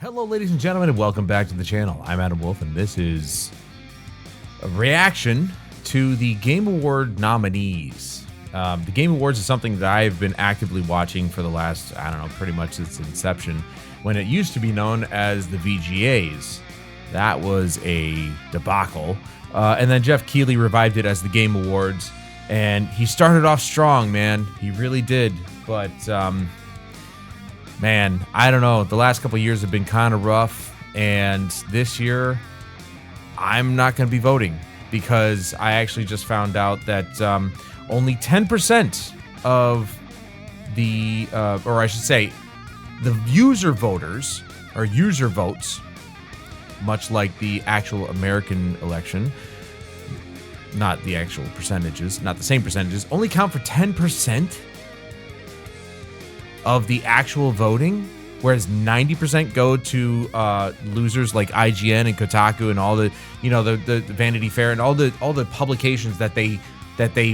Hello, ladies and gentlemen, and welcome back to the channel. I'm Adam Wolf, and this is a reaction to the Game Award nominees. The Game Awards is something that I've been actively watching for the last, pretty much since inception, when it used to be known as the VGAs. That was a debacle. And then Jeff Keighley revived it as the Game Awards, and he started off strong, man. He really did, but man, I don't know. The last couple of years have been kind of rough, and this year, I'm not going to be voting because I actually just found out that only 10% of the, or I should say, the user voters, or user votes, much like the actual American election, not the actual percentages, not the same percentages, only count for 10% of the actual voting, whereas 90% go to losers like IGN and Kotaku and all the, the Vanity Fair and all the publications that they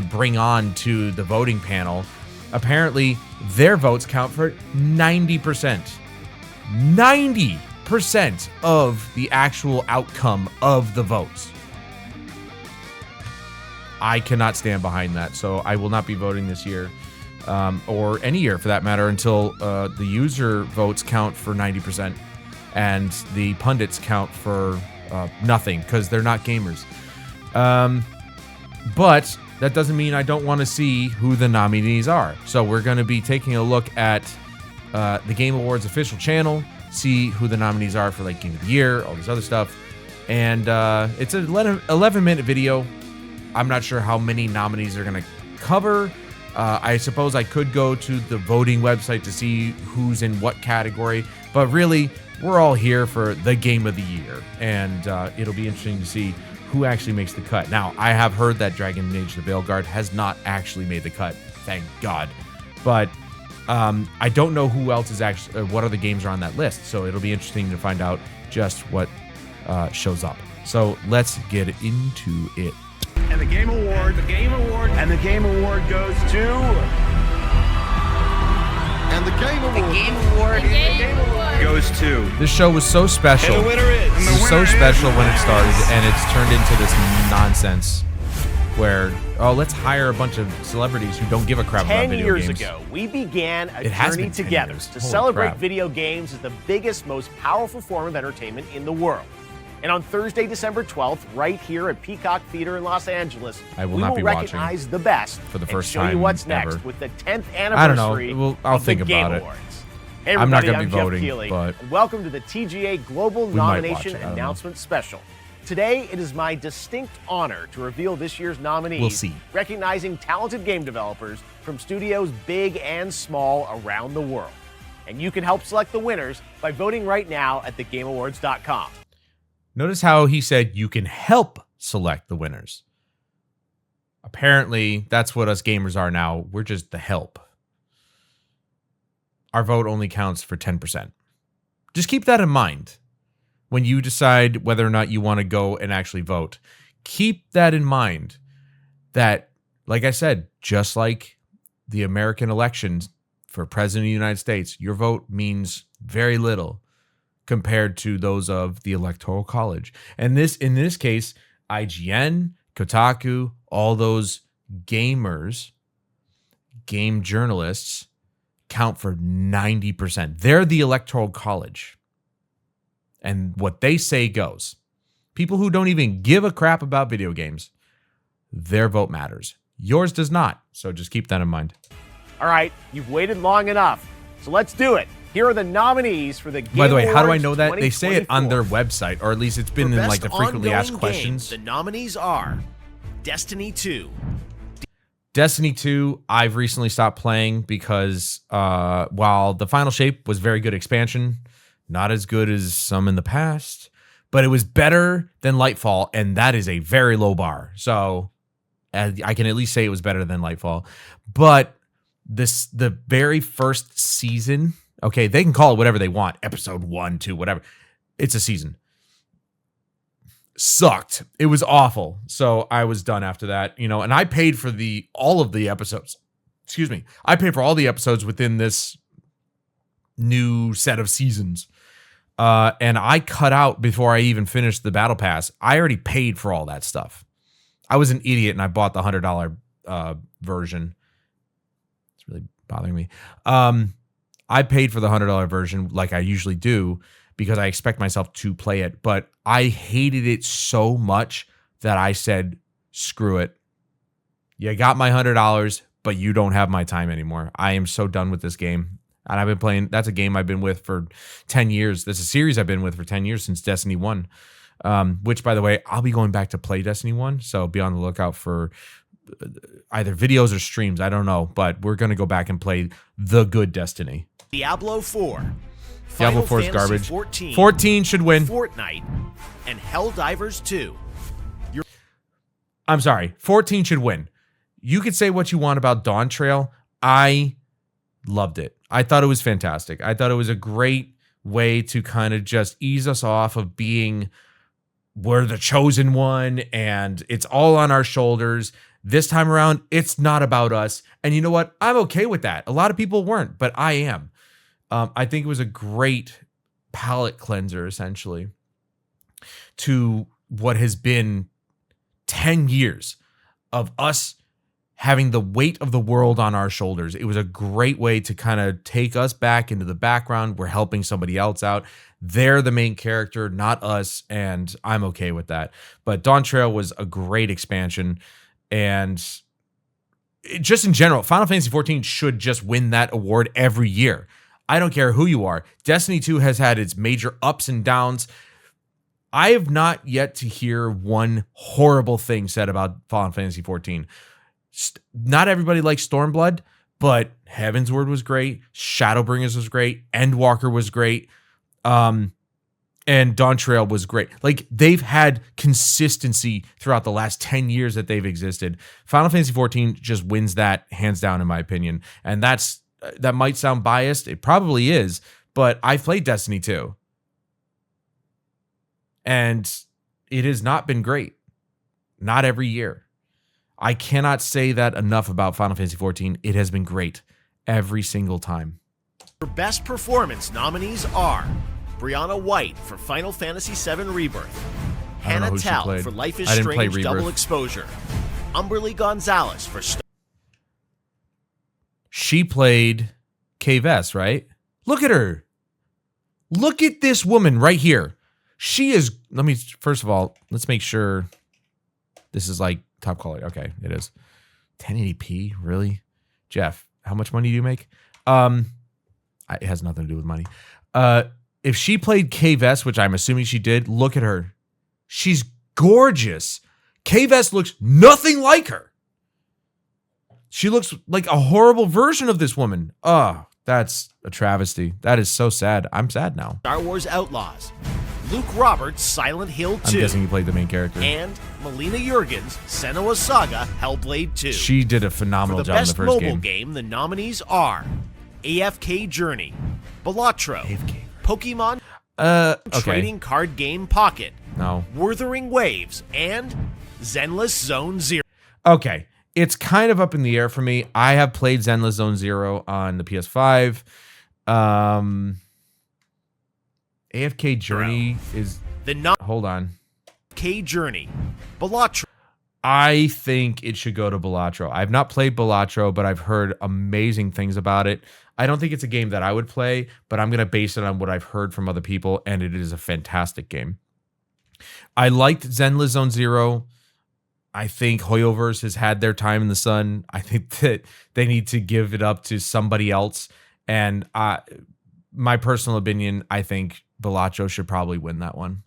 bring on to the voting panel. Apparently, their votes count for 90%. 90% of the actual outcome of the votes. I cannot stand behind that, so I will not be voting this year. Or any year for that matter, until the user votes count for 90% and the pundits count for nothing, because they're not gamers. But that doesn't mean I don't want to see who the nominees are. So we're going to be taking a look at the Game Awards official channel, see who the nominees are for like Game of the Year, all this other stuff. And it's an 11-minute video. I'm not sure how many nominees they're going to cover. I suppose I could go to the voting website to see who's in what category, but really, we're all here for the Game of the Year, and it'll be interesting to see who actually makes the cut. Now, I have heard that Dragon Age the Veilguard has not actually made the cut, thank God, but I don't know who else is actually, what other games are on that list, so it'll be interesting to find out just what shows up. So let's get into it. And the Game Award, and the Game Award goes to... And the Game Award, goes to... This show was so special. And the winner is... So special when it started, and it's turned into this nonsense where, oh, let's hire a bunch of celebrities who don't give a crap about video games. 10 years ago, we began a journey together to celebrate video games as the biggest, most powerful form of entertainment in the world. And on Thursday, December 12th, right here at Peacock Theater in Los Angeles, we will recognize the best for the first and show time you what's ever. Next with the 10th anniversary I'll think of the Game about Awards. it. Hey I'm not everybody, going to be voting, Jeff Keighley, but and welcome to the TGA Global Nomination Announcement Special. Today, it is my distinct honor to reveal this year's nominees, we'll see, recognizing talented game developers from studios big and small around the world. And you can help select the winners by voting right now at thegameawards.com. Notice how he said you can help select the winners. Apparently, that's what us gamers are now. We're just the help. Our vote only counts for 10%. Just keep that in mind when you decide whether or not you want to go and actually vote. Keep that in mind that, like I said, just like the American elections for President of the United States, your vote means very little compared to those of the Electoral College. And in this case, IGN, Kotaku, all those gamers, game journalists, count for 90%. They're the Electoral College. And what they say goes. People who don't even give a crap about video games, their vote matters. Yours does not. So just keep that in mind. All right, you've waited long enough. So let's do it. Here are the nominees for the Game Awards. By the way, how do I know that? They say it on their website, or at least it's been in like the frequently asked questions. The nominees are Destiny 2. Destiny 2, I've recently stopped playing because while the Final Shape was very good expansion, not as good as some in the past, but it was better than Lightfall, and that is a very low bar. So I can at least say it was better than Lightfall. But the very first season, okay, they can call it whatever they want, episode 1, 2, whatever. It's a season. Sucked. It was awful. So I was done after that, and I paid for all of the episodes. Excuse me. I paid for all the episodes within this new set of seasons. And I cut out before I even finished the battle pass. I already paid for all that stuff. I was an idiot and I bought the $100 version. It's really bothering me. I paid for the $100 version like I usually do because I expect myself to play it, but I hated it so much that I said, screw it. You got my $100, but you don't have my time anymore. I am so done with this game. And I've been playing, that's a game I've been with for 10 years. That's a series I've been with for 10 years since Destiny 1. Which, by the way, I'll be going back to play Destiny 1. So be on the lookout for either videos or streams. I don't know. But we're going to go back and play the good Destiny. Diablo 4. Diablo 4 is garbage. 14 should win. Fortnite. And Helldivers 2. I'm sorry. 14 should win. You could say what you want about Dawn Trail. I loved it. I thought it was fantastic. I thought it was a great way to kind of just ease us off of being, we're the chosen one and it's all on our shoulders. This time around, it's not about us. And you know what? I'm okay with that. A lot of people weren't, but I am. I think it was a great palate cleanser, essentially, to what has been 10 years of us having the weight of the world on our shoulders. It was a great way to kind of take us back into the background. We're helping somebody else out. They're the main character, not us, and I'm okay with that. But Dawn Trail was a great expansion, and just in general, Final Fantasy XIV should just win that award every year. I don't care who you are. Destiny 2 has had its major ups and downs. I have not yet to hear one horrible thing said about Final Fantasy XIV. Not everybody likes Stormblood, but Heavensward was great. Shadowbringers was great. Endwalker was great. And Dawn Trail was great. Like, they've had consistency throughout the last 10 years that they've existed. Final Fantasy XIV just wins that hands down, in my opinion. And that might sound biased. It probably is, but I've played Destiny 2. And it has not been great. Not every year. I cannot say that enough about Final Fantasy XIV. It has been great every single time. Your best performance nominees are Brianna White for Final Fantasy VII Rebirth, Hannah Tell for Life is Strange Double Exposure, Umberly Gonzalez for She played Kay Vess, right? Look at her. Look at this woman right here. She is, first of all, let's make sure this is like top quality. Okay, it is. 1080p, really? Jeff, how much money do you make? It has nothing to do with money. If she played Kay Vess, which I'm assuming she did, look at her. She's gorgeous. Kay Vess looks nothing like her. She looks like a horrible version of this woman. Oh, that's a travesty. That is so sad. I'm sad now. Star Wars Outlaws, Luke Roberts, Silent Hill 2. I'm guessing you played the main character. And Melina Jurgens, Senua's Saga, Hellblade 2. She did a phenomenal job in the first game. For the best mobile game, the nominees are AFK Journey, Balatro, Pokemon Trading Card Game Pocket, Wuthering Waves, and Zenless Zone Zero. Okay, it's kind of up in the air for me. I have played Zenless Zone Zero on the PS5. AFK Journey is hold on. AFK Journey, Balatro. I think it should go to Balatro. I've not played Balatro, but I've heard amazing things about it. I don't think it's a game that I would play, but I'm going to base it on what I've heard from other people, and it is a fantastic game. I liked Zenless Zone Zero. I think Hoyoverse has had their time in the sun. I think that they need to give it up to somebody else. And my personal opinion, I think Balatro should probably win that one.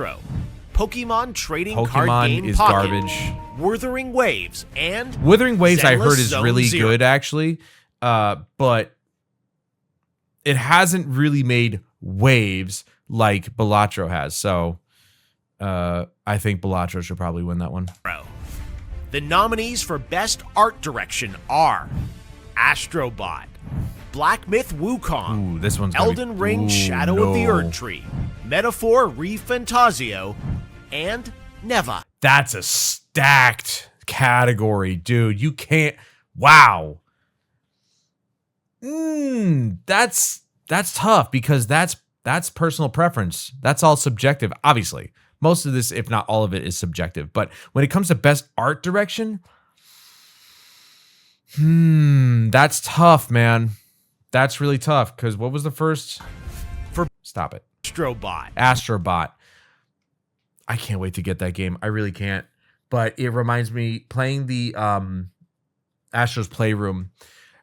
Pokemon Trading Card Game is Pocket, garbage. Wuthering Waves, and Wuthering Waves I heard is Zone really Zero. good, actually. But it hasn't really made waves like Balatro has. So I think Balatro should probably win that one. The nominees for Best Art Direction are Astrobot, Black Myth Wukong, Ooh, this one's Elden Ring Shadow of the Erdtree, Metaphor Refantasio, and Neva. That's a stacked category, dude. You can't. Wow. That's tough because that's That's personal preference. That's all subjective, obviously. Most of this, if not all of it, is subjective. But when it comes to best art direction, that's tough, man. That's really tough. Because what was the first? Stop it. Astrobot. I can't wait to get that game. I really can't. But it reminds me, playing the Astro's Playroom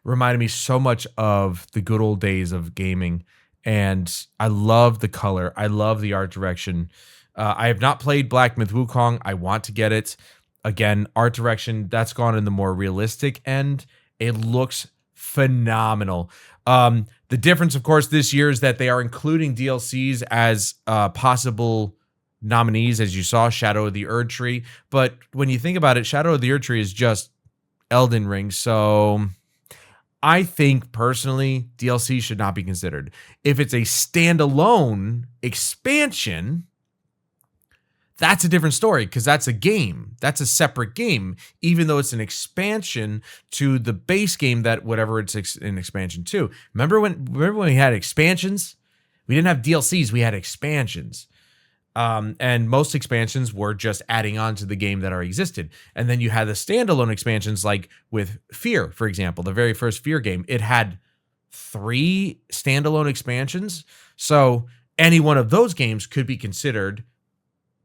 reminded me so much of the good old days of gaming. And I love the color. I love the art direction. I have not played Black Myth Wukong. I want to get it. Again, art direction, that's gone in the more realistic end. It looks phenomenal. The difference, of course, this year is that they are including DLCs as possible nominees, as you saw, Shadow of the Erd Tree. But when you think about it, Shadow of the Erd Tree is just Elden Ring. So I think, personally, DLC should not be considered. If it's a standalone expansion, that's a different story, because that's a game. That's a separate game, even though it's an expansion to the base game that whatever it's an expansion to. Remember when we had expansions? We didn't have DLCs. We had expansions. And most expansions were just adding on to the game that already existed. And then you had the standalone expansions, like with Fear, for example, the very first Fear game. It had 3 standalone expansions. So any one of those games could be considered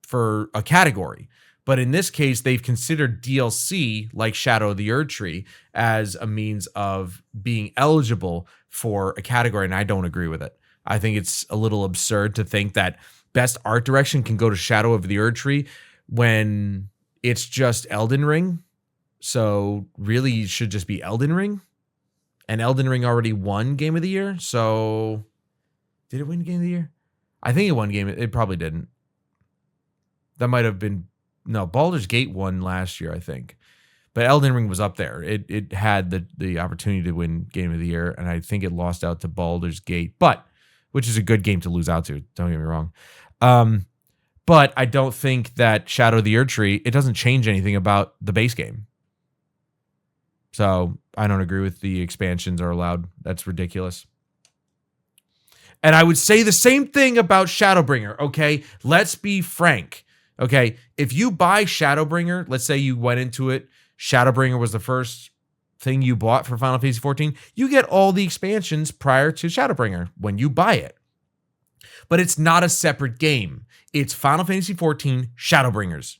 for a category. But in this case, they've considered DLC, like Shadow of the Erd Tree, as a means of being eligible for a category, and I don't agree with it. I think it's a little absurd to think that best art direction can go to Shadow of the Erd Tree when it's just Elden Ring. So really, it should just be Elden Ring. And Elden Ring already won Game of the Year. So did it win Game of the Year? I think it won Game. It probably didn't. That might have been, no, Baldur's Gate won last year, I think. But Elden Ring was up there. It had the opportunity to win Game of the Year, and I think it lost out to Baldur's Gate, which is a good game to lose out to, don't get me wrong. But I don't think that Shadow of the Erd Tree, it doesn't change anything about the base game. So I don't agree with the expansions are allowed. That's ridiculous. And I would say the same thing about Shadowbringer, okay? Let's be frank. Okay, if you buy Shadowbringer, let's say you went into it, Shadowbringer was the first thing you bought for Final Fantasy XIV, you get all the expansions prior to Shadowbringer when you buy it. But it's not a separate game. It's Final Fantasy XIV Shadowbringers.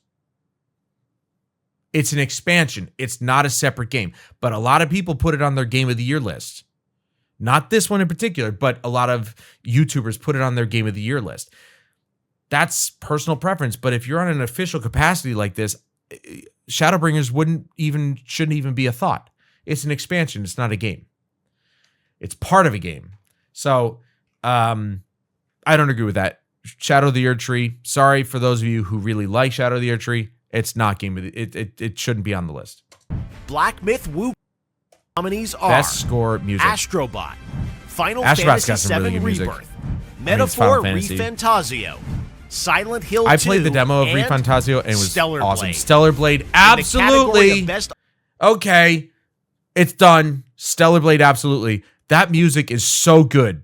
It's an expansion. It's not a separate game. But a lot of people put it on their Game of the Year list. Not this one in particular, but a lot of YouTubers put it on their Game of the Year list. That's personal preference, but if you're on an official capacity like this, Shadowbringers shouldn't even be a thought. It's an expansion. It's not a game. It's part of a game. So I don't agree with that. Shadow of the Erd Tree. Sorry for those of you who really like Shadow of the Erd Tree. It's not game of the, it shouldn't be on the list. Black Myth Wukong nominees are Best Score Music. Astrobot, Final Astrobot's Fantasy got some really VII good music. Rebirth, Metaphor Refantazio, Silent Hill 2, I played the demo of Refantazio and it was Stellar awesome. Blade. Stellar Blade, absolutely. Okay, it's done. Stellar Blade, absolutely. That music is so good.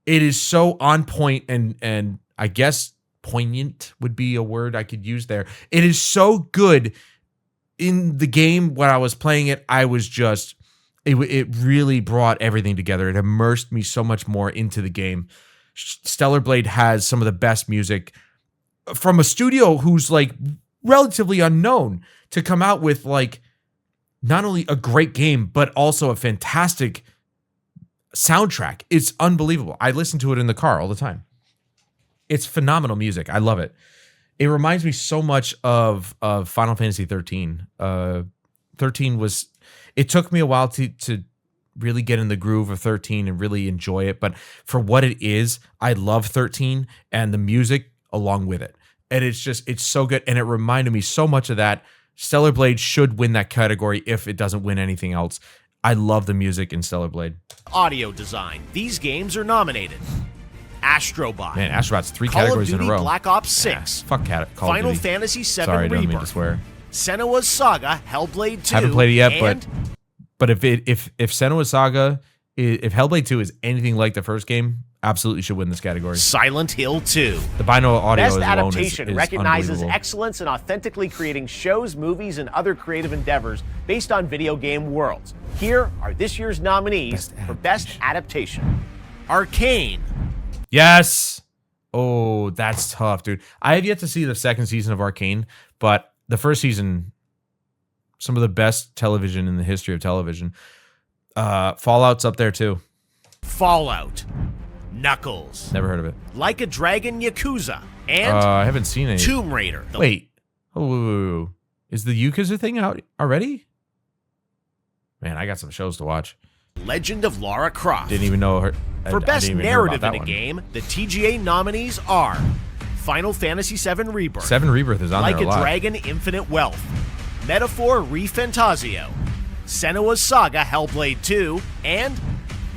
It is so on point and I guess poignant would be a word I could use there. It is so good. In the game when I was playing it, I was just, it really brought everything together. It immersed me so much more into the game. Stellar Blade has some of the best music from a studio who's like relatively unknown to come out with like not only a great game, but also a fantastic soundtrack. It's unbelievable. I listen to it in the car all the time. It's phenomenal music. I love it. It reminds me so much of Final Fantasy 13. 13 was, it took me a while to really get in the groove of 13 and really enjoy it. But for what it is, I love 13 and the music along with it. And it's just, it's so good. And it reminded me so much of that. Stellar Blade should win that category if it doesn't win anything else. I love the music in Stellar Blade. Audio design. These games are nominated. Astrobot. Man, Astrobot's 3 Call categories of Duty in a row. Black Ops 6. Fuck Call Final of Duty. Fantasy VII Sorry, I don't mean to Rebirth. swear. Senua's Saga, Hellblade 2. Haven't played it yet, but if Senua's Saga, if Hellblade 2 is anything like the first game, absolutely should win this category. Silent Hill 2. The binaural audio Best alone Adaptation is recognizes excellence in authentically creating shows, movies, and other creative endeavors based on video game worlds. Here are this year's nominees for Best Adaptation. Arcane. Yes. Oh, that's tough, dude. I have yet to see the second season of Arcane, but the first season, some of the best television in the history of television. Fallout's up there too. Fallout. Knuckles. Never heard of it. Like a Dragon Yakuza. And I haven't seen it. Tomb Raider. Wait. Oh, is the Yakuza thing out already? Man, I got some shows to watch. Legend of Lara Croft. Didn't even know her. For Best Narrative in a Game, the TGA nominees are Final Fantasy VII Rebirth. 7 Rebirth is on there a lot. Like a Dragon Infinite Wealth. Metaphor Refantasio. Senua's Saga Hellblade 2. And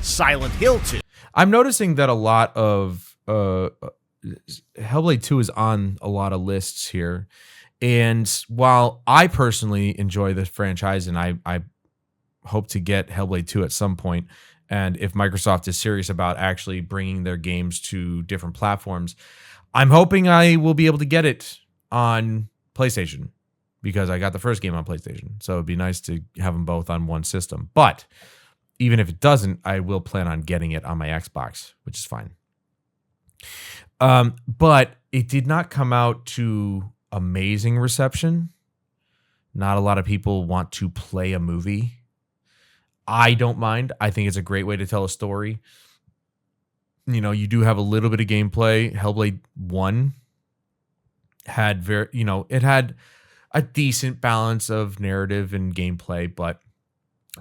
Silent Hill 2. I'm noticing that a lot of Hellblade 2 is on a lot of lists here. And while I personally enjoy this franchise and I hope to get Hellblade 2 at some point, and if Microsoft is serious about actually bringing their games to different platforms, I'm hoping I will be able to get it on PlayStation because I got the first game on PlayStation. So it'd be nice to have them both on one system. But even if it doesn't, I will plan on getting it on my Xbox, which is fine. But it did not come out to amazing reception. Not a lot of people want to play a movie. I don't mind. I think it's a great way to tell a story. You know, you do have a little bit of gameplay. Hellblade 1 had it had a decent balance of narrative and gameplay, but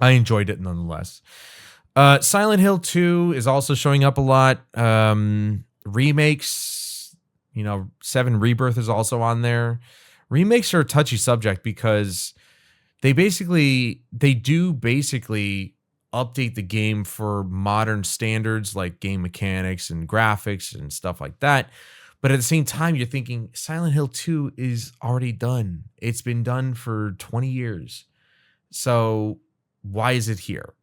I enjoyed it nonetheless. Silent Hill 2 is also showing up a lot. Remakes, 7 Rebirth is also on there. Remakes are a touchy subject because they do basically update the game for modern standards like game mechanics and graphics and stuff like that. But at the same time, you're thinking Silent Hill 2 is already done. It's been done for 20 years. So why is it here?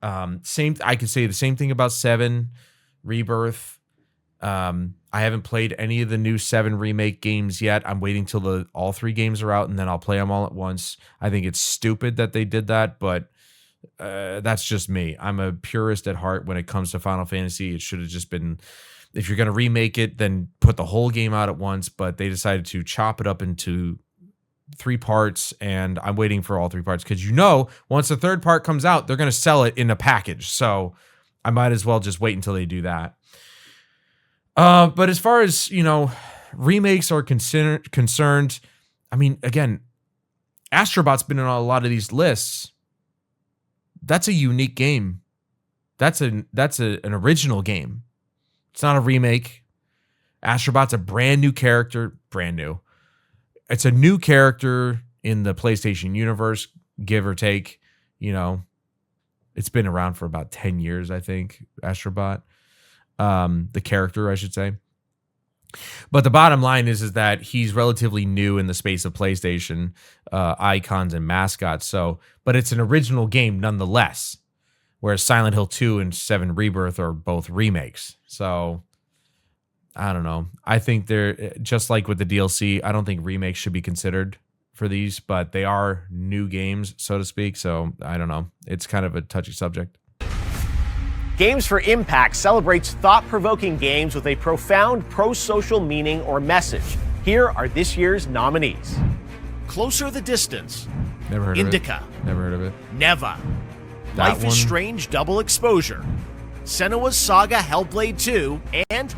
I could say the same thing about 7 Rebirth. I haven't played any of the new 7 remake games yet. I'm waiting till all 3 games are out and then I'll play them all at once. I think it's stupid that they did that, but that's just me. I'm a purist at heart when it comes to Final Fantasy. It should have just been, if you're going to remake it, then put the whole game out at once, but they decided to chop it up into 3 parts, and I'm waiting for all 3 parts because once the 3rd part comes out, they're going to sell it in a package. So I might as well just wait until they do that. But as far as, remakes are concerned, I mean, again, Astrobot's been on a lot of these lists. That's a unique game. That's an original game. It's not a remake. Astrobot's a brand new character. Brand new. It's a new character in the PlayStation universe, give or take. It's been around for about 10 years, I think, Astrobot. The character, I should say. But the bottom line is that he's relatively new in the space of PlayStation icons and mascots. But it's an original game nonetheless. Whereas Silent Hill 2 and 7 Rebirth are both remakes. So I don't know. I think they're just like with the DLC. I don't think remakes should be considered for these, but they are new games, so to speak. So I don't know. It's kind of a touchy subject. Games for Impact celebrates thought-provoking games with a profound pro-social meaning or message. Here are this year's nominees. Closer the Distance. Never heard Indica. of it. Never heard of it. Neva. Life is Strange Double Exposure. Senua's Saga Hellblade 2. And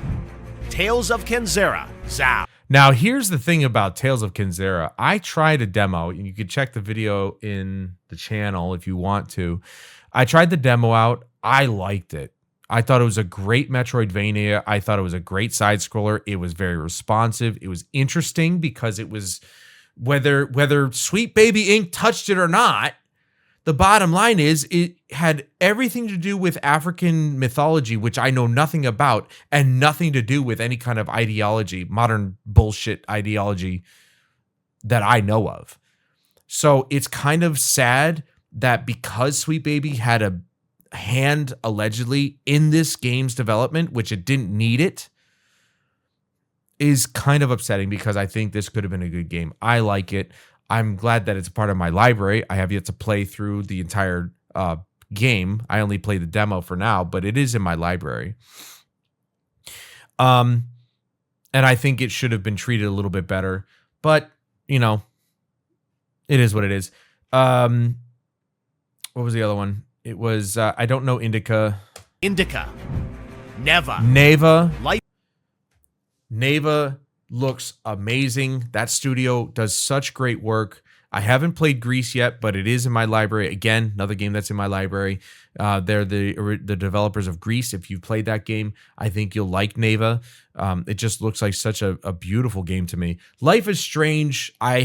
Tales of Kenzera. Zao. Now, here's the thing about Tales of Kenzera. I tried a demo, and you can check the video in the channel if you want to. I tried the demo out. I liked it. I thought it was a great Metroidvania. I thought it was a great side scroller. It was very responsive. It was interesting because it was whether Sweet Baby Inc. touched it or not, the bottom line is it had everything to do with African mythology, which I know nothing about, and nothing to do with any kind of ideology, modern bullshit ideology that I know of. So it's kind of sad that because Sweet Baby had hand allegedly in this game's development, which it didn't need it, is kind of upsetting because I think this could have been a good game. I like it. I'm glad that it's a part of my library. I have yet to play through the entire game. I only played the demo for now, but it is in my library. And I think it should have been treated a little bit better, but you know, it is what it is. What was the other one? It was, I don't know, Indica. Neva. Neva looks amazing. That studio does such great work. I haven't played Grease yet, but it is in my library. Again, another game that's in my library. They're the developers of Grease. If you've played that game, I think you'll like Neva. It just looks like such a beautiful game to me. Life is Strange. I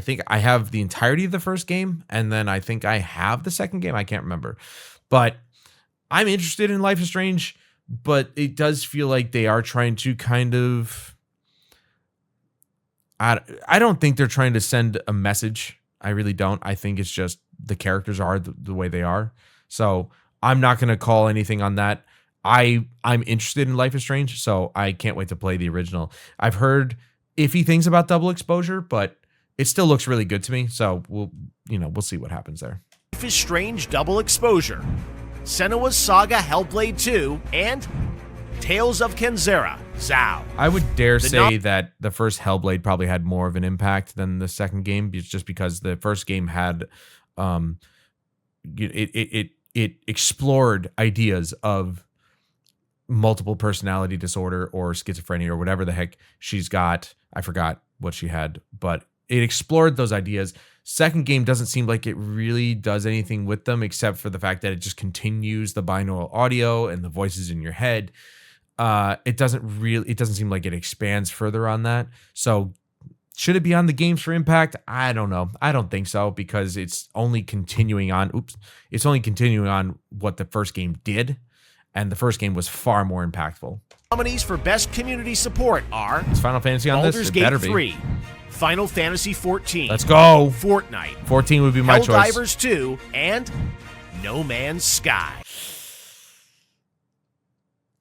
think I have the entirety of the first game, and then I think I have the second game. I can't remember. But I'm interested in Life is Strange, but it does feel like they are trying to kind of... I don't think they're trying to send a message. I really don't. I think it's just the characters are the way they are. So I'm not going to call anything on that. I'm interested in Life is Strange, so I can't wait to play the original. I've heard iffy things about Double Exposure, but it still looks really good to me. So we'll see what happens there. Life is Strange Double Exposure, Senua's Saga Hellblade 2, and Tales of Kenzera, Zao. I would dare say that the first Hellblade probably had more of an impact than the second game, just because the first game had, it explored ideas of multiple personality disorder or schizophrenia or whatever the heck she's got. I forgot what she had, but it explored those ideas. Second game doesn't seem like it really does anything with them, except for the fact that it just continues the binaural audio and the voices in your head. It doesn't seem like it expands further on that. So should it be on the Games for Impact? I don't know. I don't think so, because it's only continuing on. It's only continuing on what the first game did, and the first game was far more impactful. Nominees for Best Community Support are... Is Final Fantasy on Baldur's this? It Gate better be. 3, Final Fantasy 14. Let's go. Fortnite. 14 would be my choice. Helldivers 2, and No Man's Sky.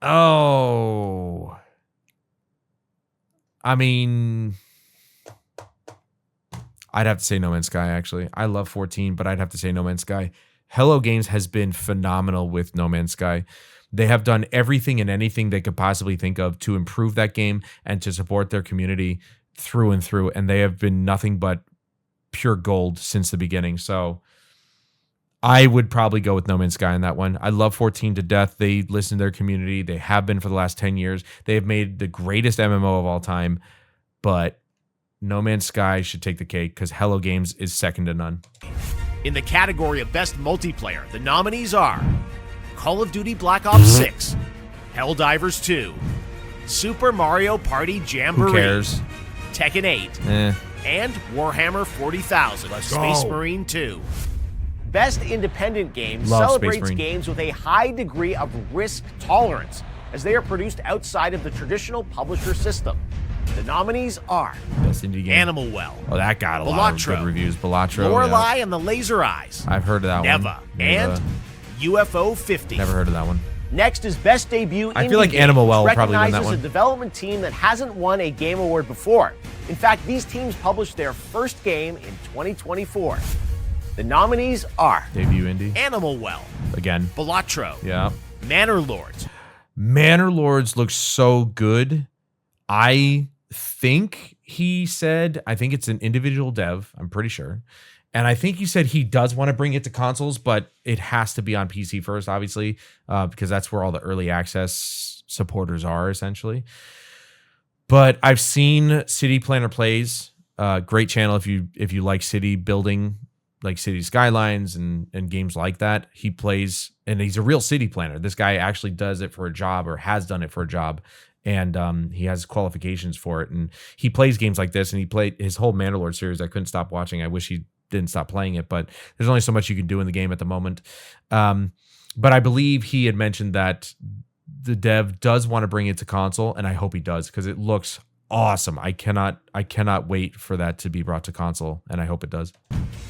Oh. I mean, I'd have to say No Man's Sky, actually. I love 14, but I'd have to say No Man's Sky. Hello Games has been phenomenal with No Man's Sky. They have done everything and anything they could possibly think of to improve that game and to support their community through and through, and they have been nothing but pure gold since the beginning. So I would probably go with No Man's Sky on that one. I love 14 to death. They listen to their community. They have been for the last 10 years. They have made the greatest MMO of all time, but No Man's Sky should take the cake because Hello Games is second to none. In the category of Best Multiplayer, the nominees are Call of Duty Black Ops 6, Helldivers 2, Super Mario Party Jamboree, Who cares? Tekken 8, and Warhammer 40,000, Space Marine 2. Best Independent Game Love celebrates games with a high degree of risk tolerance, as they are produced outside of the traditional publisher system. The nominees are Best Indie Game. Animal Well. Oh, that got a lot of good reviews. Balatro. Lorelei and the Laser Eyes. I've heard of that Neva. one. And UFO 50. Never heard of that one. Next is Best Debut I feel like Animal Well will probably win that one. Recognizes a development team that hasn't won a Game Award before. In fact, these teams published their first game in 2024. The nominees are Debut Indie. Animal Well. Again. Balatro. Yeah. Manor Lords. Manor Lords looks so good. I think he said, I think it's an individual dev, I'm pretty sure. And I think he said he does want to bring it to consoles, but it has to be on PC first, obviously, because that's where all the early access supporters are, essentially. But I've seen City Planner Plays, great channel if you like city building, like City Skylines and games like that. He plays, and he's a real city planner. This guy actually does it for a job, or has done it for a job. And he has qualifications for it. And he plays games like this, and he played his whole Mandalore series. I couldn't stop watching. I wish he didn't stop playing it, but there's only so much you can do in the game at the moment. But I believe he had mentioned that the dev does want to bring it to console, and I hope he does, because it looks awesome. I cannot wait for that to be brought to console, and I hope it does.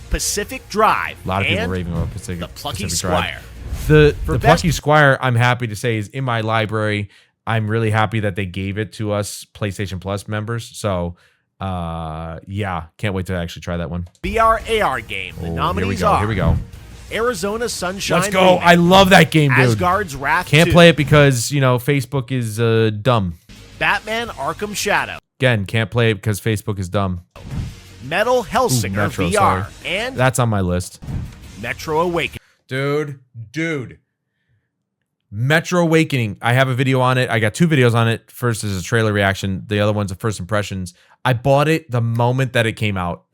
Pacific Drive, A lot of people and raving about Pacific, the Plucky Pacific Squire. Drive. The Plucky Squire, I'm happy to say, is in my library. I'm really happy that they gave it to us PlayStation Plus members. So, yeah, can't wait to actually try that one. BRAR game. The nominees are. Here we go. Arizona Sunshine. Let's go. I love that game, dude. Asgard's Wrath. Can't 2. play it because, Facebook is dumb. Batman Arkham Shadow. Again, can't play it because Facebook is dumb. Metal Hellsinger Metro, VR. sorry. And that's on my list. Metro Awakening. Dude. Metro Awakening. I have a video on it. I got 2 videos on it. First is a trailer reaction. The other one's a first impressions. I bought it the moment that it came out.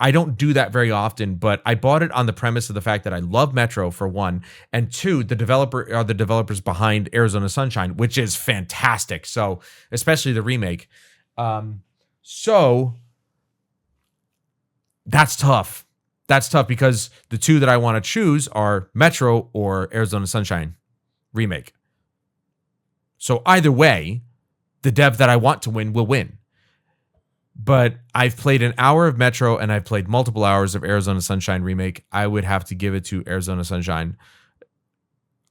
I don't do that very often, but I bought it on the premise of the fact that I love Metro, for one, and 2, the developers behind Arizona Sunshine, which is fantastic. So, especially the remake. So that's tough. That's tough because the 2 that I want to choose are Metro or Arizona Sunshine remake. So either way, the dev that I want to win will win. But I've played an hour of Metro and I've played multiple hours of Arizona Sunshine remake. I would have to give it to Arizona Sunshine.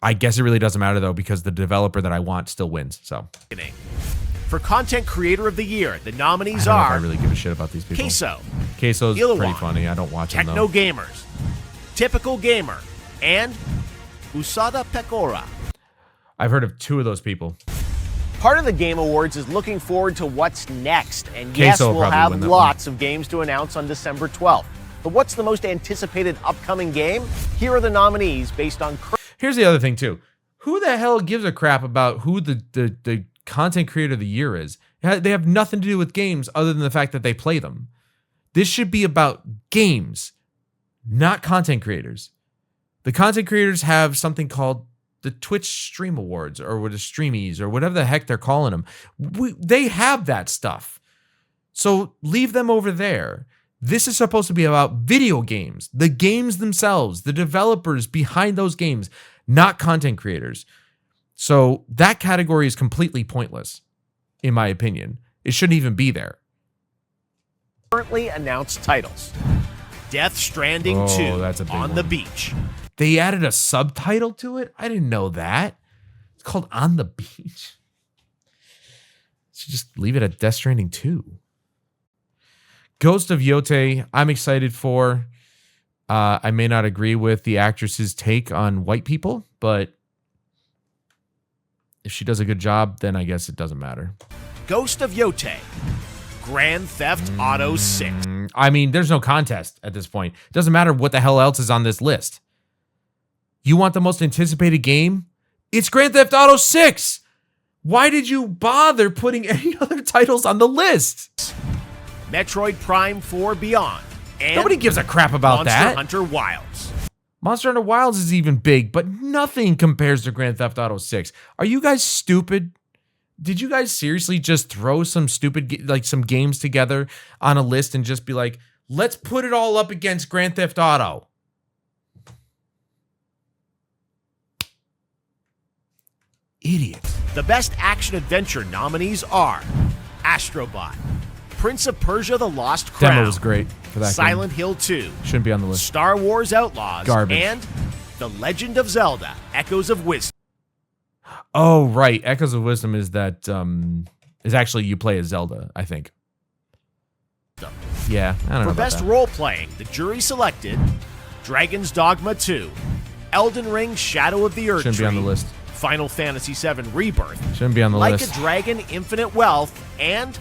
I guess it really doesn't matter though, because the developer that I want still wins. So for Content Creator of the Year, the nominees I don't know are if I really give a shit about these people. Queso's Ilawan, pretty funny. I don't watch him Techno though. Gamers, Typical Gamer, and Usada Pecora. I've heard of 2 of those people. Part of the Game Awards is looking forward to what's next. And yes, Queso will we'll probably have win that lots of games to announce on December 12th. But what's the most anticipated upcoming game? Here are the nominees based on... Here's the other thing too. Who the hell gives a crap about who the Content Creator of the Year is? They have nothing to do with games other than the fact that they play them. This should be about games, not content creators. The content creators have something called the Twitch Stream Awards or the Streamies or whatever the heck they're calling them. They have that stuff. So leave them over there. This is supposed to be about video games, the games themselves, the developers behind those games, not content creators. So that category is completely pointless, in my opinion. It shouldn't even be there. Currently announced titles. Death Stranding 2 that's a big on one. the beach. They added a subtitle to it? I didn't know that. It's called On the Beach. Should just leave it at Death Stranding 2. Ghost of Yote, I'm excited for. I may not agree with the actress's take on white people, but if she does a good job, then I guess it doesn't matter. Ghost of Yote. Grand Theft Auto 6. I mean, there's no contest at this point. It doesn't matter what the hell else is on this list. You want the most anticipated game? It's Grand Theft Auto 6. Why did you bother putting any other titles on the list? Metroid Prime 4 Beyond. And nobody gives a crap about that. Monster Hunter Wilds. Monster Hunter Wilds is even big, but nothing compares to Grand Theft Auto 6. Are you guys stupid? Did you guys seriously just throw some some games together on a list and just be like, let's put it all up against Grand Theft Auto? Idiots. The best action-adventure nominees are Astrobot, Prince of Persia: The Lost Crown. Demo was great for that Silent game. Hill 2. Shouldn't be on the list. Star Wars Outlaws. Garbage. And The Legend of Zelda, Echoes of Wisdom. Oh, right. Echoes of Wisdom is that is actually you play as Zelda, I think. Yeah, I don't know. For about best that. role-playing, the jury selected Dragon's Dogma 2, Elden Ring: Shadow of the Erdtree. Shouldn't be on the list. Final Fantasy VII Rebirth. Shouldn't be on the like list. Like a Dragon: Infinite Wealth, and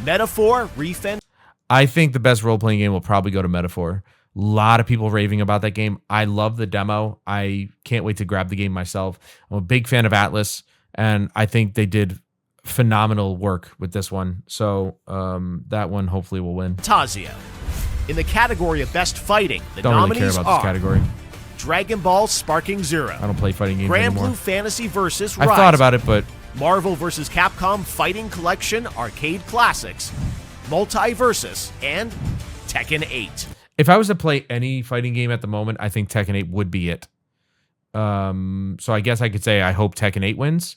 Metaphor Refend. I think the best role-playing game will probably go to Metaphor. A lot of people raving about that game. I love the demo. I can't wait to grab the game myself. I'm a big fan of Atlas, and I think they did phenomenal work with this one. So that one hopefully will win. Tazio. In the category of best fighting, the don't really nominees care about this category. Dragon Ball Sparking Zero. I don't play fighting games Grand anymore. Blue Fantasy vs. I thought about it, but Marvel vs. Capcom Fighting Collection Arcade Classics, Multiversus, and Tekken 8. If I was to play any fighting game at the moment, I think Tekken 8 would be it. So I guess I could say I hope Tekken 8 wins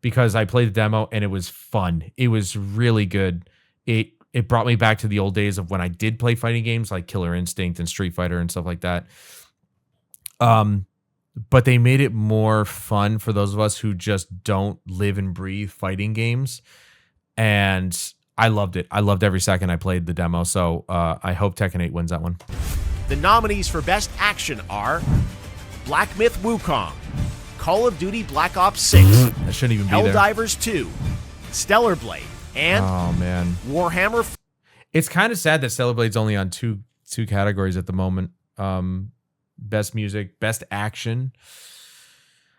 because I played the demo and it was fun. It was really good. It It brought me back to the old days of when I did play fighting games like Killer Instinct and Street Fighter and stuff like that. But they made it more fun for those of us who just don't live and breathe fighting games. And I loved it. I loved every second I played the demo. So I hope Tekken 8 wins that one. The nominees for Best Action are Black Myth Wukong, Call of Duty Black Ops 6, that shouldn't even be there. Helldivers 2, Stellar Blade, and Warhammer. It's kind of sad that Stellar Blade's only on two categories at the moment. Best music, best action.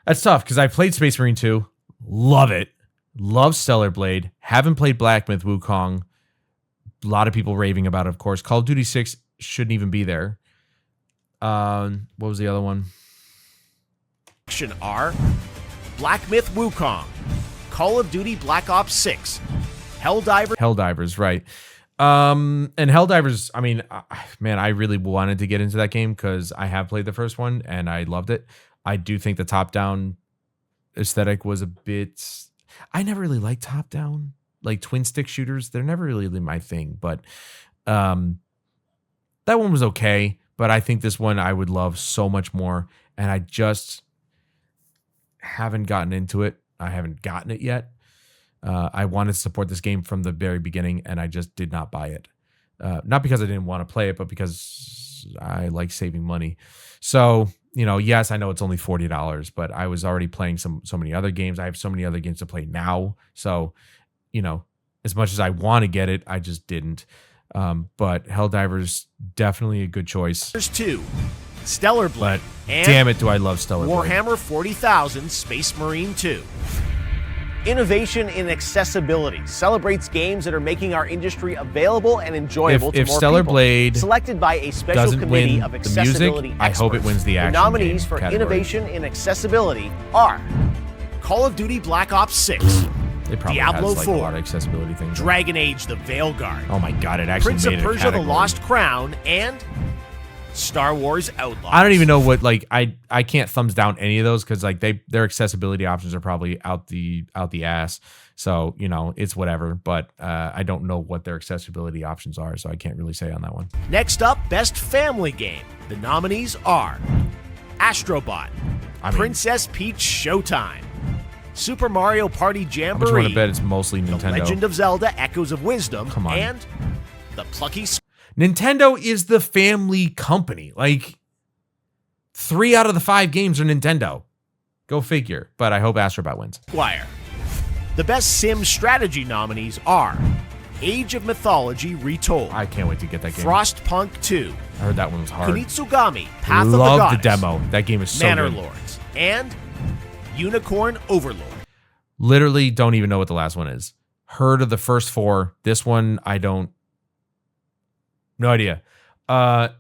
That's tough because I played Space Marine 2. Love it. Love Stellar Blade. Haven't played Black Myth Wukong. A lot of people raving about it, of course. Call of Duty 6 shouldn't even be there. What was the other one? Action are Black Myth Wukong, Call of Duty Black Ops 6, Helldivers, right. And Helldivers, I mean, man, I really wanted to get into that game because I have played the first one and I loved it. I do think the top-down aesthetic was a bit... I never really liked top-down, like twin-stick shooters. They're never really my thing, but that one was okay. But I think this one I would love so much more, and I just haven't gotten into it. I haven't gotten it yet. I wanted to support this game from the very beginning, and I just did not buy it. Not because I didn't want to play it, but because I like saving money. So, you know, yes, I know it's only $40, but I was already playing so many other games. I have so many other games to play now. So, you know, as much as I want to get it, I just didn't. But Helldivers, definitely a good choice. There's 2, Stellar Blade, and damn it, do I love Stellar Blade. Warhammer 40,000 Space Marine 2. Innovation in accessibility celebrates games that are making our industry available and enjoyable to more Stellar people. Blade Selected by a special committee of accessibility music, I hope it wins the action. The nominees for category. innovation in accessibility are Call of Duty Black Ops 6, it probably Diablo has, 4, a lot of accessibility things. Dragon Age: The Veilguard. Oh my god, it actually Prince made of it a Persia: The category. Lost Crown, and Star Wars Outlaws. I don't even know what, like, I can't thumbs down any of those because like their accessibility options are probably out the ass. So, you know, it's whatever, but I don't know what their accessibility options are, so I can't really say on that one. Next up, Best Family Game. The nominees are Astrobot, Princess Peach Showtime, Super Mario Party Jamboree, I'm just want to bet it's mostly Nintendo. The Legend of Zelda Echoes of Wisdom, Come on. and The Plucky Nintendo is the family company. Like, 3 out of the 5 games are Nintendo. Go figure. But I hope Astrobot wins. Squire. The Best Sim Strategy nominees are Age of Mythology Retold. I can't wait to get that game. Frostpunk 2. I heard that one was hard. Kunitsugami, Path of the Love Goddess. the demo. That game is so Manor good. Lords. And Unicorn Overlord. Literally don't even know what the last one is. Heard of the first 4. This one, I don't. No idea. Out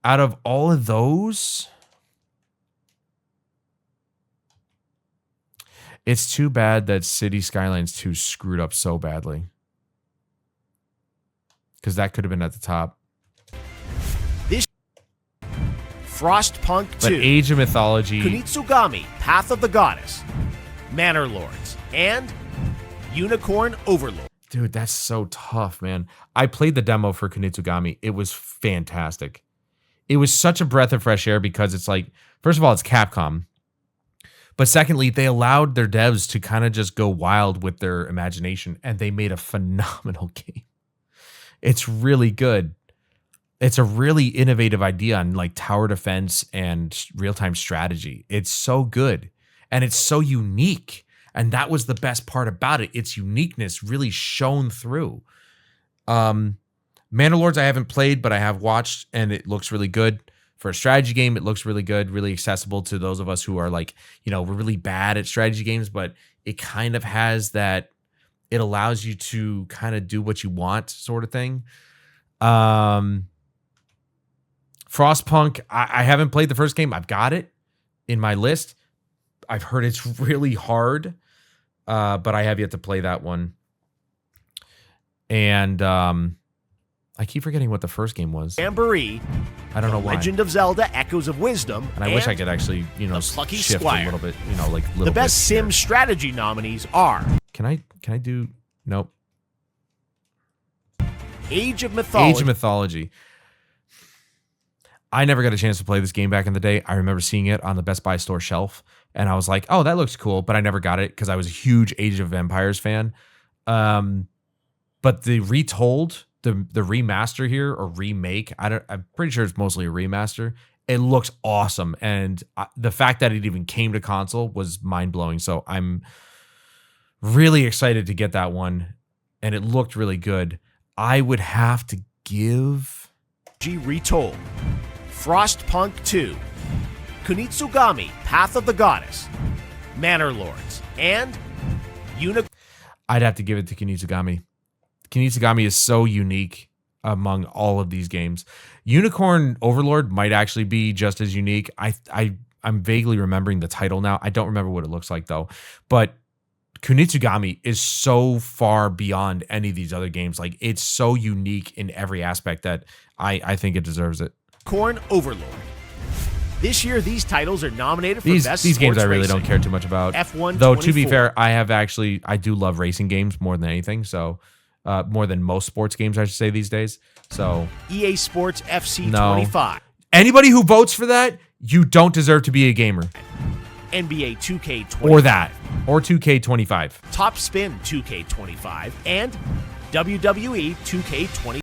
of all of those, it's too bad that City Skylines 2 screwed up so badly. Because that could have been at the top. This Frostpunk 2. But Age of Mythology. Kunitsugami, Path of the Goddess. Manor Lords. And Unicorn Overlord. Dude, that's so tough, man. I played the demo for Kunitsugami. It was fantastic. It was such a breath of fresh air because it's like, first of all, it's Capcom. But secondly, they allowed their devs to kind of just go wild with their imagination, and they made a phenomenal game. It's really good. It's a really innovative idea on like tower defense and real-time strategy. It's so good, and it's so unique. And that was the best part about it. Its uniqueness really shone through. Manor Lords I haven't played, but I have watched, and it looks really good. For a strategy game, it looks really good, really accessible to those of us who are like, you know, we're really bad at strategy games, but it kind of has that, it allows you to kind of do what you want sort of thing. Frostpunk, I haven't played the first game. I've got it in my list. I've heard it's really hard, but I have yet to play that one. And I keep forgetting what the first game was. Jamboree. I don't know why. Legend of Zelda Echoes of Wisdom. And I wish I could actually, you know, Plucky shift Squire. a little bit, you know, like little The Best bits Sim here. Strategy nominees are Can I do? Nope. Age of Mythology. Age of Mythology. I never got a chance to play this game back in the day. I remember seeing it on the Best Buy store shelf, and I was like, oh, that looks cool, but I never got it because I was a huge Age of Empires fan. But the retold, the remaster here, or remake, I'm pretty sure it's mostly a remaster. It looks awesome, and the fact that it even came to console was mind-blowing, so I'm really excited to get that one, and it looked really good. I would have to give... Retold. Frostpunk 2, Kunitsugami, Path of the Goddess, Manor Lords, and I'd have to give it to Kunitsugami. Kunitsugami is so unique among all of these games. Unicorn Overlord might actually be just as unique. I'm vaguely remembering the title now. I don't remember what it looks like though. But Kunitsugami is so far beyond any of these other games. Like, it's so unique in every aspect that I think it deserves it. Unicorn Overlord. This year, these titles are nominated for Best These games I really racing. don't care too much about. F1 Though, to be fair, I do love racing games more than anything. So, more than most sports games, I should say, these days. So, EA Sports FC 25. Anybody who votes for that, you don't deserve to be a gamer. NBA 2K25. Or that. Or 2K25. Top Spin 2K25. And WWE 2K20.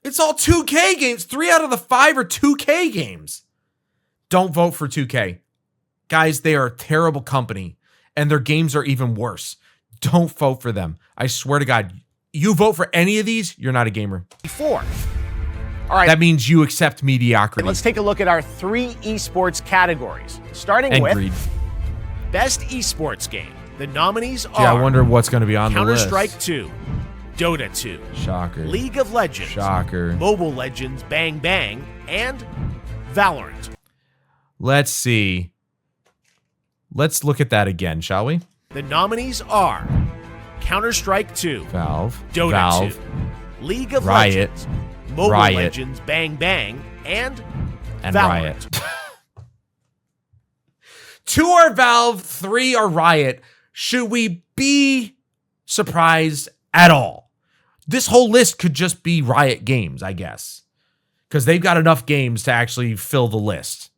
It's all 2K games. 3 out of the 5 are 2K games. Don't vote for 2K. Guys, they are a terrible company, and their games are even worse. Don't vote for them. I swear to God, you vote for any of these, you're not a gamer. 4. All right. That means you accept mediocrity. Let's take a look at our 3 esports categories. Starting with greed. Best esports game. The nominees are... I wonder what's going to be on the list. Counter-Strike 2. Dota 2. Shocker. League of Legends. Shocker. Mobile Legends Bang Bang. And Valorant. Let's see. Let's look at that again, shall we? The nominees are Counter-Strike 2. Valve. Dota 2. League of Legends. Mobile Legends Bang Bang. And Valorant. Riot. 2 are Valve, 3 are Riot. Should we be surprised at all? This whole list could just be Riot games, I guess, because they've got enough games to actually fill the list.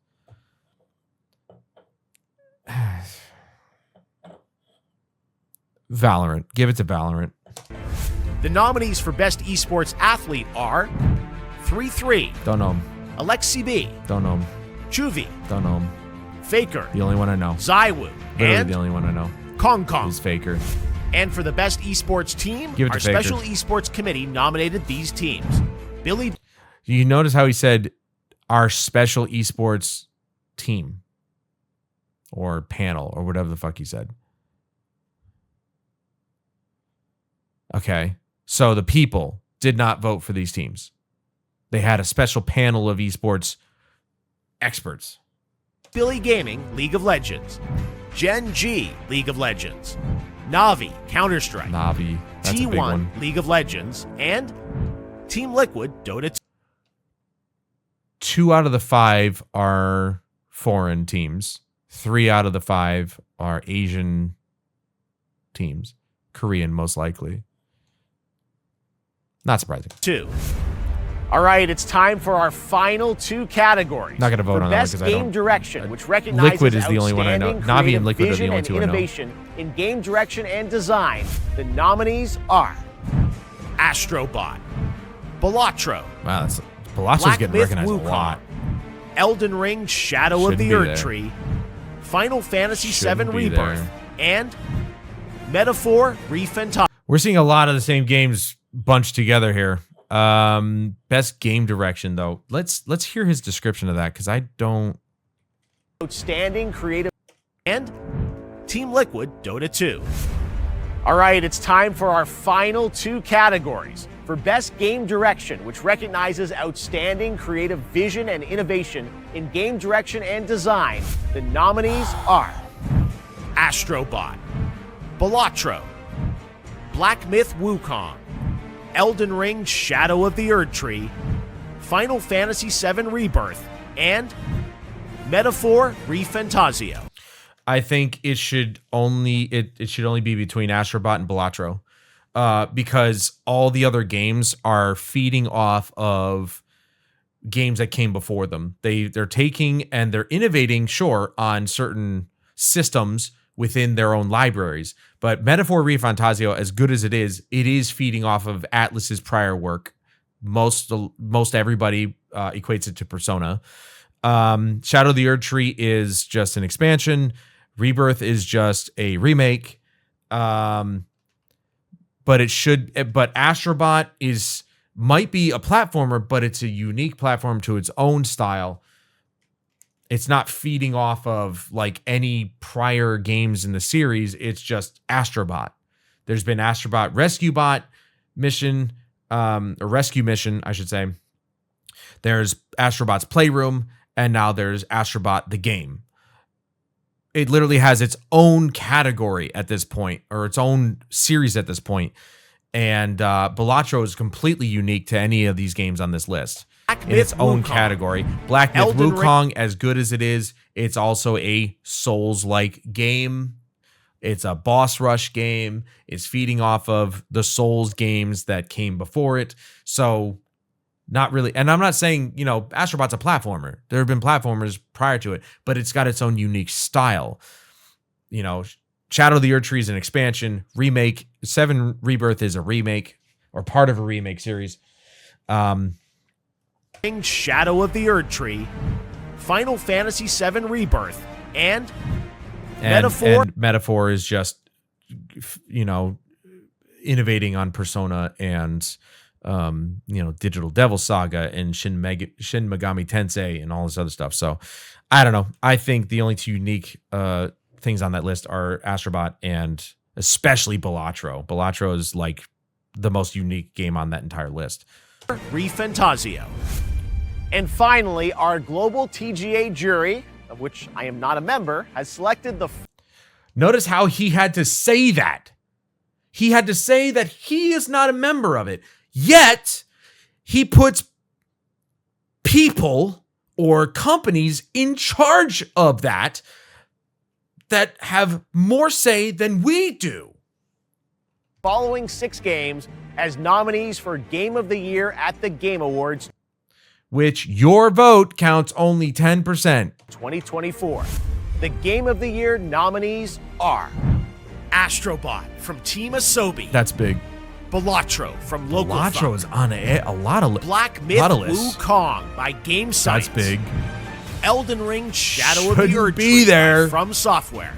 Valorant. Give it to Valorant. The nominees for Best Esports Athlete are 3-3. Don't know him. Alexi B. Don't know him. Chuvy. Don't know him. Faker. The only one I know. Zaiwu. Literally And the only one I know. Kong Kong. Is Faker. And for the Best Esports Team, Give it to our Faker. Special Esports Committee nominated these teams. Billy... You notice how he said our Special Esports Team or panel or whatever the fuck he said. Okay. So the people did not vote for these teams. They had a special panel of esports experts. Billy Gaming, League of Legends. Gen G, League of Legends. Navi, Counter-Strike. Navi, that's a big one. T1, League of Legends. And Team Liquid, Dota 2. 2 out of the 5 are foreign teams. 3 out of the 5 are Asian teams. Korean, most likely. Not surprising. 2. All right, it's time for our final 2 categories. Not going to vote for on that Best because I don't. Game Direction, which recognizes Liquid is the only one I know. outstanding Navi and creative Liquid are the vision only and 2 I know. innovation in game direction and design. The nominees are Astrobot. Balatro. Wow, Palazzo's Black getting Myth recognized a Wukong. lot. Elden Ring, Shadow of Shouldn't the be Erd there. Tree. Final Fantasy Shouldn't VII be Rebirth. there. And Metaphor Refantazio. We're seeing a lot of the same games bunched together here. Best game direction though. Let's hear his description of that because I don't. outstanding creative. And Team Liquid, Dota 2. All right, it's time for our final 2 categories. For Best Game Direction, which recognizes outstanding creative vision and innovation in game direction and design, the nominees are Astrobot. Balatro. Black Myth Wukong. Elden Ring, Shadow of the Erd Tree. Final Fantasy VII Rebirth. And Metaphor Refantazio. I think it should only be between Astrobot and Balatro. because all the other games are feeding off of games that came before them. They're taking and they're innovating, sure, on certain systems within their own libraries. But Metaphor ReFantazio, as good as it is feeding off of Atlas's prior work. Most everybody equates it to Persona. Shadow of the Erd Tree is just an expansion. Rebirth is just a remake. But Astrobot might be a platformer, but it's a unique platform to its own style. It's not feeding off of like any prior games in the series. It's just Astrobot. There's been Astrobot Rescue Bot mission, or Rescue Mission, I should say. There's Astrobot's Playroom, and now there's Astrobot the game. It literally has its own category at this point, or its own series at this point. And Balatro is completely unique to any of these games on this list in its own category. Black Myth Wukong, as good as it is, it's also a Souls-like game. It's a boss rush game. It's feeding off of the Souls games that came before it. So not really. And I'm not saying, Astrobot's a platformer. There have been platformers prior to it, but it's got its own unique style. Shadow of the Erd Tree is an expansion. Remake. 7 Rebirth is a remake or part of a remake series. Shadow of the Erd Tree, Final Fantasy VII Rebirth, and Metaphor. And Metaphor is just, innovating on Persona and, Digital Devil Saga and Shin Megami Tensei and all this other stuff. So I don't know. I think the only two unique things on that list are Astrobot and especially Balatro. Balatro is like the most unique game on that entire list. ReFantazio. And finally, our global TGA jury, of which I am not a member, has selected the... Notice how he had to say that. He had to say that he is not a member of it. Yet, he puts people or companies in charge of that have more say than we do. Following 6 games as nominees for Game of the Year at the Game Awards. Which your vote counts only 10%. 2024. The Game of the Year nominees are Astrobot from Team Asobi. That's big. Balatro from Local Balatro is on a lot of Black Myth Wukong by Game Science. That's big. Elden Ring Shadow of the Erd Tree from Software.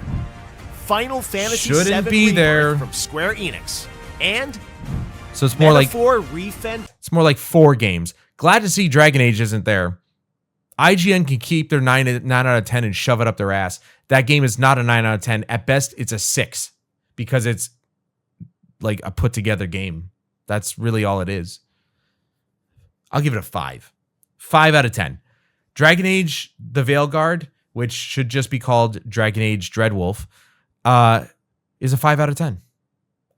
Final Fantasy VII Rebirth from Square Enix. And so it's more like 4 games. Glad to see Dragon Age isn't there. IGN can keep their 9 out of 10 and shove it up their ass. That game is not a 9 out of 10. At best, it's a 6 because it's like a put together game. That's really all it is. I'll give it a 5. 5 out of 10. Dragon Age The Veilguard, which should just be called Dragon Age Dreadwolf, is a 5 out of 10.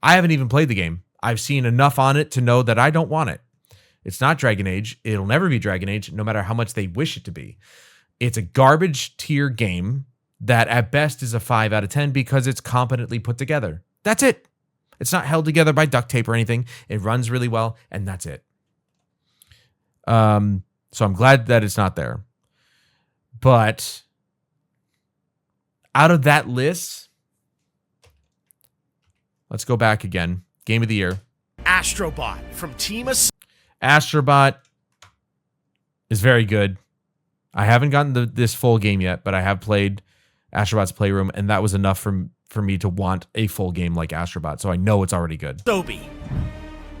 I haven't even played the game. I've seen enough on it to know that I don't want it. It's not Dragon Age. It'll never be Dragon Age, no matter how much they wish it to be. It's a garbage tier game that at best is a 5 out of 10 because it's competently put together. That's it. It's not held together by duct tape or anything. It runs really well, and that's it. So I'm glad that it's not there. But out of that list, let's go back again. Game of the Year. Astrobot from Team Asobi. Astrobot is very good. I haven't gotten this full game yet, but I have played Astrobot's Playroom, and that was enough for me to want a full game like Astrobot, so I know it's already good. Asobi.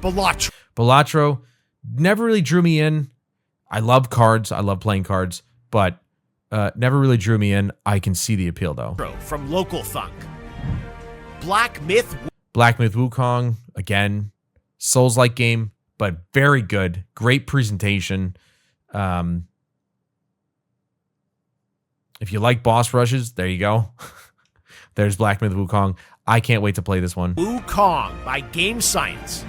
Balatro never really drew me in. I love cards. I love playing cards, but never really drew me in. I can see the appeal, though. From Local Thunk. Black Myth Wukong, again, Souls-like game, but very good. Great presentation. If you like boss rushes, there you go. There's Black Myth Wukong. I can't wait to play this one. Wukong by Game Science.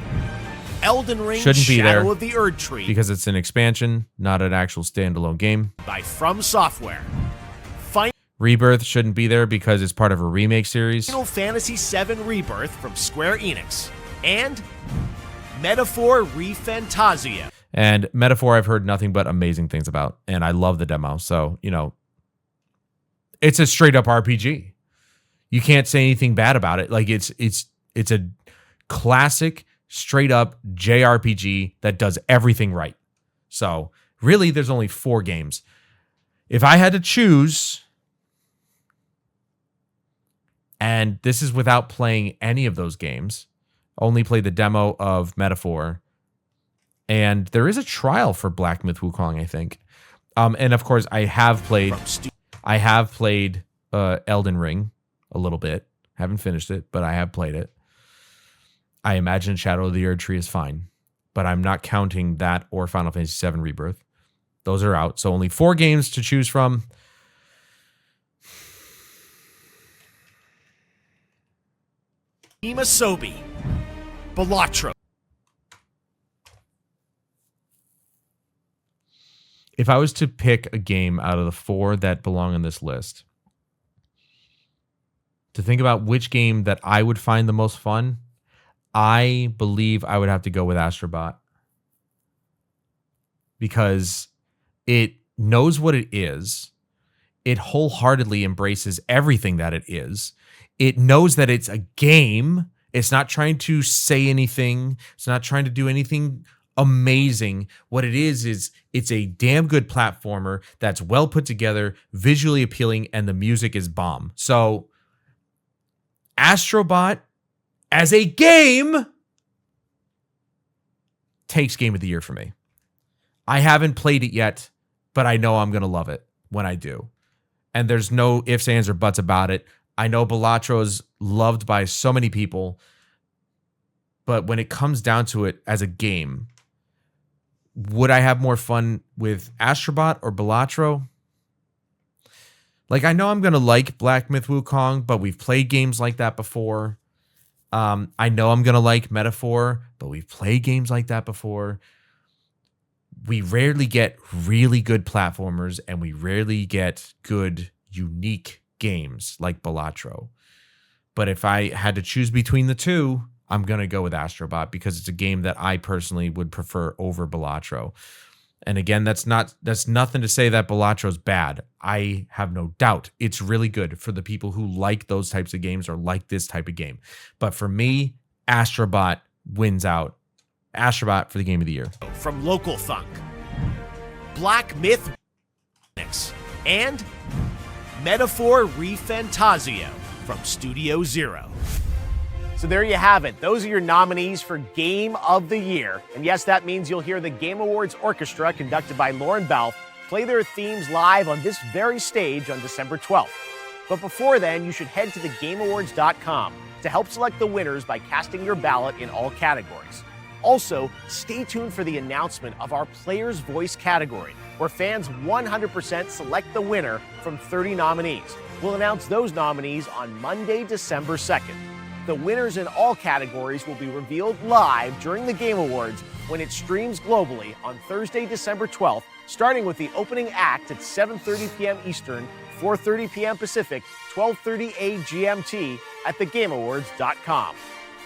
Elden Ring Shouldn't be Shadow there of the Erd Tree. Because it's an expansion, not an actual standalone game. By From Software. Rebirth shouldn't be there because it's part of a remake series. Final Fantasy VII Rebirth from Square Enix. and Metaphor ReFantazio. And Metaphor I've heard nothing but amazing things about, and I love the demo. So, it's a straight up RPG. You can't say anything bad about it. Like it's a classic straight up JRPG that does everything right. So, really there's only 4 games. If I had to choose, and this is without playing any of those games, only played the demo of Metaphor, and there is a trial for Black Myth Wukong, I think. And of course, I have played Elden Ring a little bit. Haven't finished it, but I have played it. I imagine Shadow of the Erdtree is fine, but I'm not counting that or Final Fantasy VII Rebirth. Those are out, so only 4 games to choose from. Imasobi, Balatro. If I was to pick a game out of the 4 that belong on this list, to think about which game that I would find the most fun, I believe I would have to go with Astrobot. Because it knows what it is. It wholeheartedly embraces everything that it is. It knows that it's a game. It's not trying to say anything. It's not trying to do anything amazing. What it is it's a damn good platformer that's well put together, visually appealing, and the music is bomb. So Astrobot as a game takes Game of the Year for me. I haven't played it yet, but I know I'm going to love it when I do. And there's no ifs, ands, or buts about it. I know Balatro is loved by so many people, but when it comes down to it as a game, would I have more fun with Astrobot or Balatro? Like, I know I'm going to like Black Myth Wukong, but we've played games like that before. I know I'm going to like Metaphor, but we've played games like that before. We rarely get really good platformers, and we rarely get good, unique games like Balatro. But if I had to choose between the two, I'm going to go with Astrobot because it's a game that I personally would prefer over Balatro. And again, that's nothing to say that Balatro's bad. I have no doubt it's really good for the people who like those types of games or like this type of game. But for me, Astrobot wins out. Astrobot for the Game of the Year. From Local Thunk, Black Myth and Metaphor ReFantazio from Studio Zero. So there you have it. Those are your nominees for Game of the Year. And yes, that means you'll hear the Game Awards Orchestra, conducted by Lauren Belf, play their themes live on this very stage on December 12th. But before then, you should head to thegameawards.com to help select the winners by casting your ballot in all categories. Also, stay tuned for the announcement of our Player's Voice category, where fans 100% select the winner from 30 nominees. We'll announce those nominees on Monday, December 2nd. The winners in all categories will be revealed live during the Game Awards when it streams globally on Thursday, December 12th, starting with the opening act at 7:30 p.m. Eastern, 4:30 p.m. Pacific, 12:30 GMT at thegameawards.com.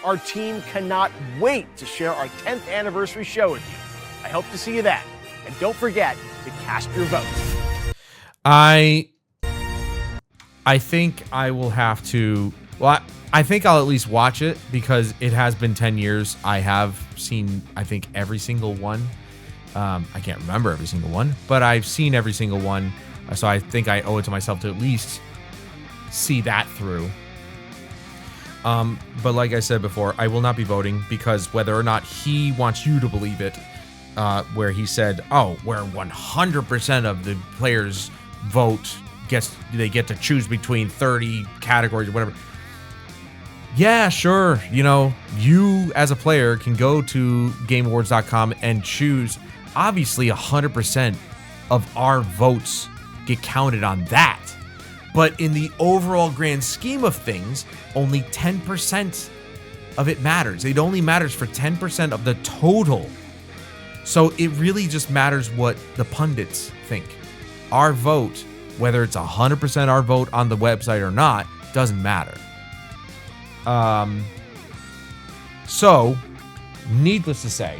Our team cannot wait to share our 10th anniversary show with you. I hope to see you then. And don't forget to cast your vote. I think I will have to... Well, I think I'll at least watch it because it has been 10 years. I have seen, I think, every single one. I can't remember every single one, but I've seen every single one. So I think I owe it to myself to at least see that through. But like I said before, I will not be voting because whether or not he wants you to believe it, where he said, oh, where 100% of the players vote, they get to choose between 30 categories or whatever. Yeah, sure. You know, you as a player can go to GameAwards.com and choose. Obviously, 100% of our votes get counted on that. But in the overall grand scheme of things, only 10% of it matters. It only matters for 10% of the total. So it really just matters what the pundits think. Our vote, whether it's 100% our vote on the website or not, doesn't matter. So, needless to say,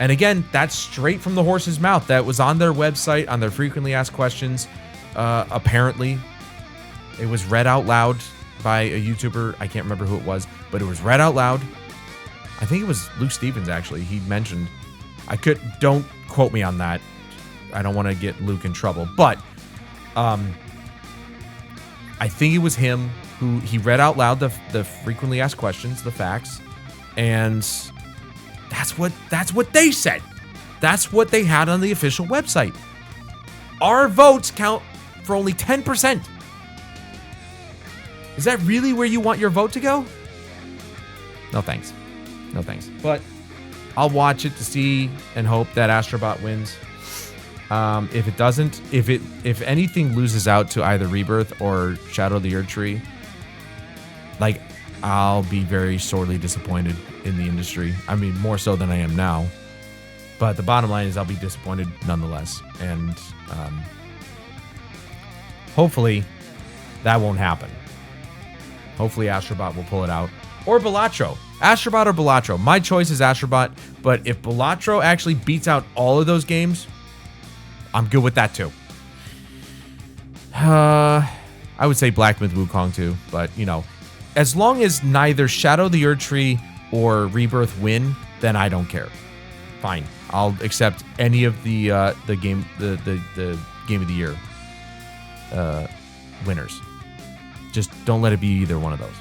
and again, that's straight from the horse's mouth. That was on their website, on their frequently asked questions. Apparently, it was read out loud by a YouTuber. I can't remember who it was, but it was read out loud. I think it was Luke Stevens, actually. He mentioned, don't quote me on that. I don't want to get Luke in trouble, but I think it was him who he read out loud the frequently asked questions, the facts, and that's what they said. That's what they had on the official website. Our votes count for only 10%. Is that really where you want your vote to go? No thanks. No thanks. But I'll watch it to see and hope that Astrobot wins. If it doesn't, if anything loses out to either Rebirth or Shadow of the Erdtree, like, I'll be very sorely disappointed in the industry. I mean, more so than I am now. But the bottom line is I'll be disappointed nonetheless. And hopefully that won't happen. Hopefully Astrobot will pull it out. Or Balatro. Astrobot or Balatro. My choice is Astrobot. But if Balatro actually beats out all of those games, I'm good with that too. I would say Black Myth Wukong too. But, you know, as long as neither Shadow of the Erdtree or Rebirth win, then I don't care. Fine. I'll accept any of the game of the year winners. Just don't let it be either one of those.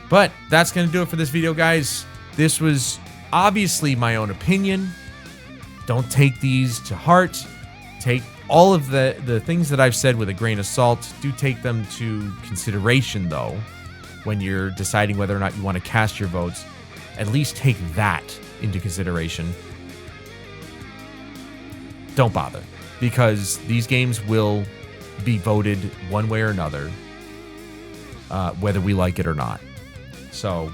But that's going to do it for this video, guys. This was obviously my own opinion. Don't take these to heart. Take all of the things that I've said with a grain of salt. Do take them to consideration, though, when you're deciding whether or not you want to cast your votes. At least take that into consideration. Don't bother, because these games will be voted one way or another, whether we like it or not. So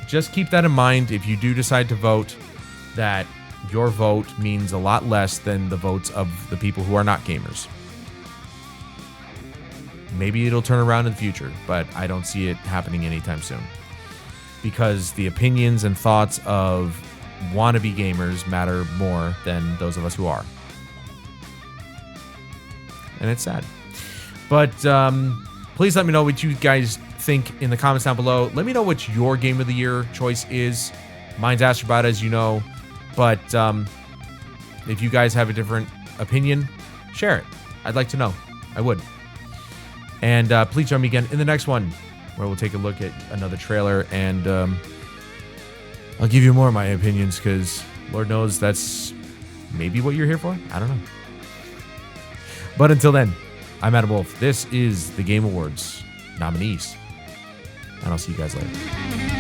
just keep that in mind. If you do decide to vote, that your vote means a lot less than the votes of the people who are not gamers. Maybe it'll turn around in the future, but I don't see it happening anytime soon, because the opinions and thoughts of wannabe gamers matter more than those of us who are. And it's sad. But please let me know what you guys think in the comments down below. Let me know what your game of the year choice is. Mine's Astrobot, as you know. But if you guys have a different opinion, share it. I'd like to know. I would. And please join me again in the next one, where we'll take a look at another trailer, and I'll give you more of my opinions, because Lord knows that's maybe what you're here for. I don't know. But until then, I'm Adam Wolf. This is the Game Awards nominees, and I'll see you guys later.